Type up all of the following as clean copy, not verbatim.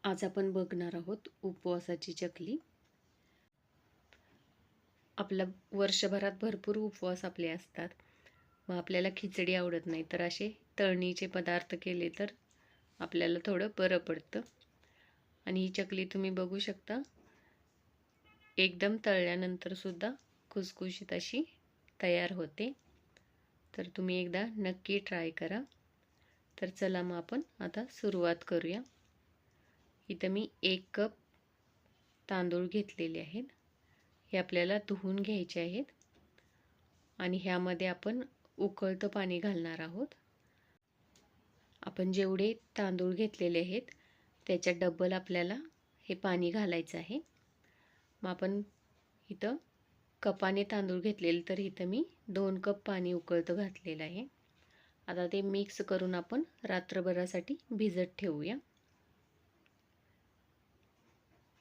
आज आपण बघणार आहोत उपवासाची चकली. आपला वर्षभरात भरपूर उपवास आपले असतात. मग आपल्याला खिचडी आवडत नाही, तर असे तळणीचे पदार्थ केले तर आपल्याला थोडं बरं पडतं. आणि ही चकली तुम्ही बघू शकता, एकदम तळल्यानंतर सुद्धा खुसखुशीत अशी तयार होते. तर तुम्ही एकदा नक्की ट्राय करा. तर चला मग आपण आता सुरुवात करूया. इथं मी 1 कप तांदूळ घेतलेले आहेत. हे आपल्याला धुवून घ्यायचे आहेत आणि ह्यामध्ये आपण उकळतं पाणी घालणार आहोत. आपण जेवढे तांदूळ घेतलेले आहेत त्याच्या डबल आपल्याला हे पाणी घालायचं आहे. मग आपण इथं कपाने तांदूळ घेतलेले, तर इथं मी 2 कप पाणी उकळतं घातलेलं आहे. आता ते मिक्स करून आपण रात्रभरासाठी भिजत ठेवूया.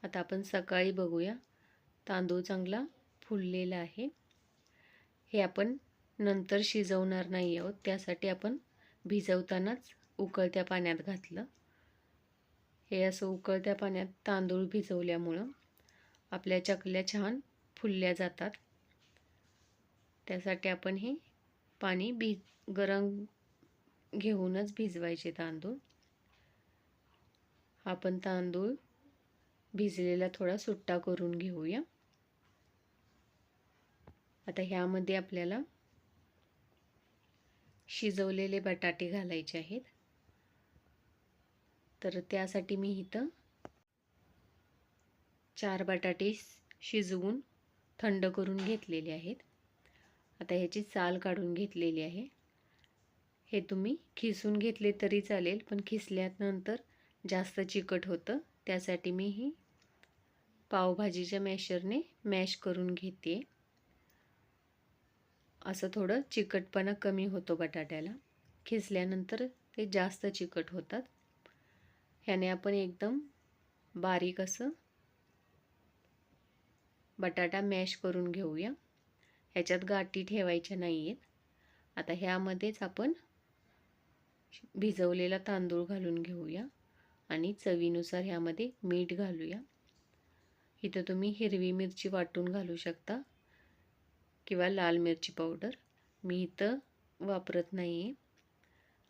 आता आपण सकाळी बघूया, तांदूळ चांगला फुललेला आहे. हे आपण नंतर शिजवणार नाही आहोत, त्यासाठी आपण भिजवतानाच उकळत्या पाण्यात घातलं. हे असं उकळत्या पाण्यात तांदूळ भिजवल्यामुळं आपल्या चकल्या छान फुलल्या जातात. त्यासाठी आपण हे पाणी गरम घेऊनच भिजवायचे तांदूळ. आपण तांदूळ भिजलेला थोडा सुट्टा करून घेऊया. आता ह्यामध्ये आपल्याला शिजवलेले बटाटे घालायचे आहेत. तर त्यासाठी मी इथं 4 बटाटे शिजवून थंड करून घेतलेले आहेत. आता ह्याची साल काढून घेतलेली आहे. हे तुम्ही खिसून घेतले तरी चालेल, पण खिसल्यानंतर जास्त चिकट होतं, त्यासाठी मी ही पावभाजीच्या मॅशरने मॅश करून घेते. असं थोडं चिकटपणा कमी होतो बटाट्याला. खिसल्यानंतर ते जास्त चिकट होतात. ह्याने आपण एकदम बारीक असं बटाटा मॅश करून घेऊया. ह्याच्यात गाठी ठेवायच्या नाही आहेत. आता ह्यामध्येच आपण भिजवलेला तांदूळ घालून घेऊया आणि चवीनुसार ह्यामध्ये मीठ घालूया. इथं तुम्ही हिरवी मिरची वाटून घालू शकता किंवा लाल मिरची पावडर. मी इथं वापरत नाही आहे.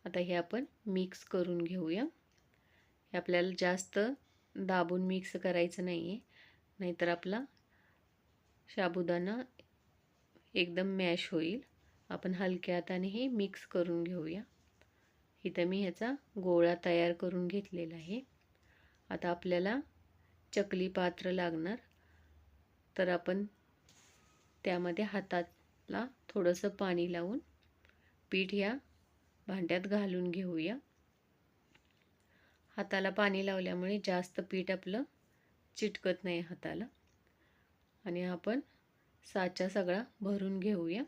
आता हे आपण मिक्स करून घेऊया. हे आपल्याला जास्त दाबून मिक्स करायचं नाही आहे, नाहीतर आपला साबुदाणा एकदम मॅश होईल. आपण हलक्या हाताने हे मिक्स करून घेऊया. इथं मी ह्याचा गोळा तयार करून घेतलेला आहे. आता आपल्याला चकली पात्र लागणार, तर आपण त्यामध्ये हाताला थोडंसं पाणी लावून पीठ ह्या भांड्यात घालून घेऊया. हाताला पाणी लावल्यामुळे जास्त पीठ आपलं चिटकत नाही हाताला. आणि आपण साचा सगळा भरून घेऊया.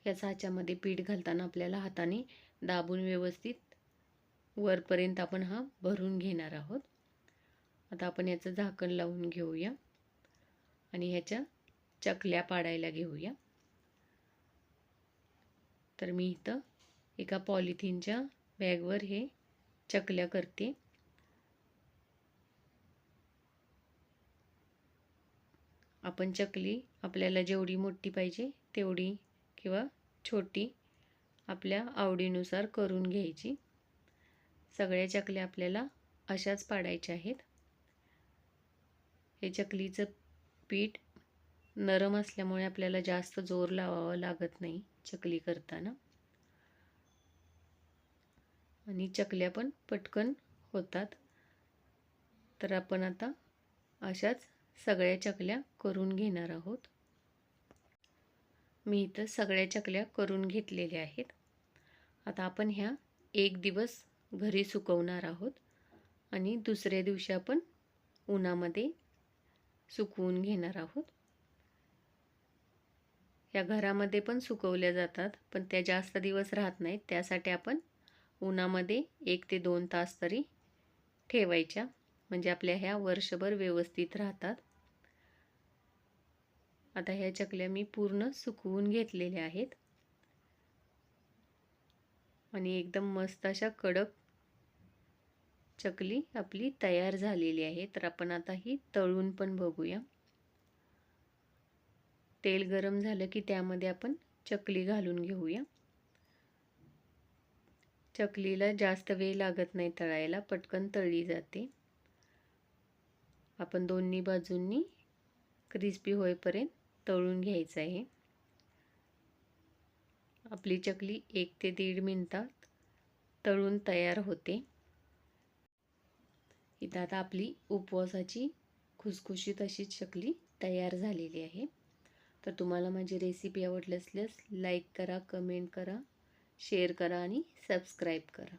या साच्यामध्ये पीठ घालताना आपल्याला हाताने दाबून व्यवस्थित वरपर्यंत आपण हा भरून घेणार आहोत. आता आपण याचं झाकण लावून घेऊया आणि ह्याच्या चकल्या पाडायला घेऊया. तर मी इथं एका पॉलिथिनच्या बॅगवर हे चकल्या करते. आपण चकली आपल्याला जेवढी मोठी पाहिजे तेवढी किंवा छोटी आपल्या आवडीनुसार करून घ्यायची. सगळ्या चकल्या आपल्याला अशाच पाडायच्या आहेत. हे चकलीचं पीठ नरम असल्यामुळे आपल्याला जास्त जोर लावावा लागत नाही चकली करताना, आणि चकल्या पण पटकन होतात. तर आपण आता अशाच सगळ्या चकल्या करून घेणार आहोत. मी इथं सगळ्या चकल्या करून घेतलेल्या आहेत. आता आपण ह्या 1 दिवस घरी सुकवणार आहोत आणि दुसऱ्या दिवशी आपण उन्हामध्ये सुकवून घेणार आहोत. या घरामध्ये पण सुकवल्या जातात, पण त्या जास्त दिवस राहत नाहीत. त्यासाठी आपण उन्हामध्ये 1 ते 2 तास तरी ठेवायच्या, म्हणजे आपल्या ह्या वर्षभर व्यवस्थित राहतात. आता ह्या चकल्या मी पूर्ण सुकवून घेतलेल्या आहेत आणि एकदम मस्त अशा कडक चकली आपली तयार झालेली आहे. तर आपण आता ही तळून पण बघूया. तेल गरम झालं की त्यामध्ये आपण चकली घालून घेऊया. चकलीला जास्त वेळ लागत नाही तळायला, पटकन तळली जाते. आपण दोन्ही बाजूंनी क्रिस्पी होईपर्यंत तळून घ्यायचं आहे. आपली चकली 1 ते 1.5 मिनिटात तळून तयार होते. इथं आता आपली उपवासाची खुसखुशीत अशी चकली तयार झालेली आहे. तर तुम्हाला माझी रेसिपी आवडली असल्यास लाईक करा, कमेंट करा, शेअर करा आणि सबस्क्राईब करा.